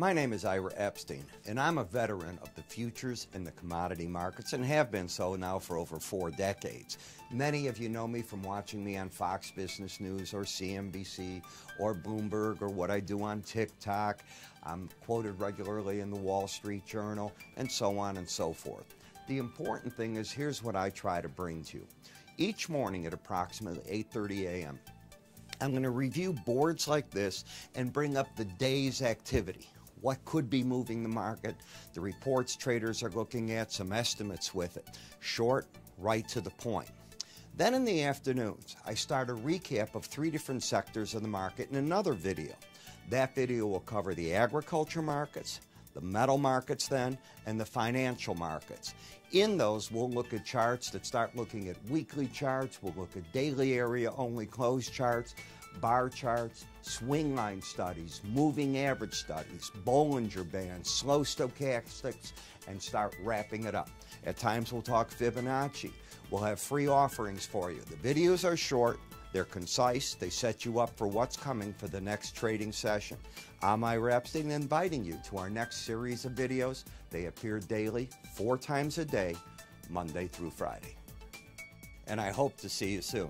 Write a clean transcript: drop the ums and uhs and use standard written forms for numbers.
My name is Ira Epstein, and I'm a veteran of the futures and the commodity markets and have been so now for over 4 decades. Many of you know me from watching me on Fox Business News or CNBC or Bloomberg or what I do on TikTok. I'm quoted regularly in the Wall Street Journal and so on and so forth. The important thing is here's what I try to bring to you. Each morning at approximately 8:30 a.m., I'm going to review boards like this and bring up the day's activity. What could be moving the market, the reports traders are looking at, some estimates with it. Short, right to the point. Then in the afternoons, I start a recap of 3 different sectors of the market in another video. That video will cover the agriculture markets, the metal markets then, and the financial markets. In those, we'll look at charts that start looking at weekly charts, we'll look at daily area only closed charts, bar charts, swing line studies, moving average studies, Bollinger Bands, slow stochastics, and start wrapping it up. At times we'll talk Fibonacci. We'll have free offerings for you. The videos are short, they're concise, they set you up for what's coming for the next trading session. I'm Ira Epstein, inviting you to our next series of videos. They appear daily, 4 times a day, Monday through Friday. And I hope to see you soon.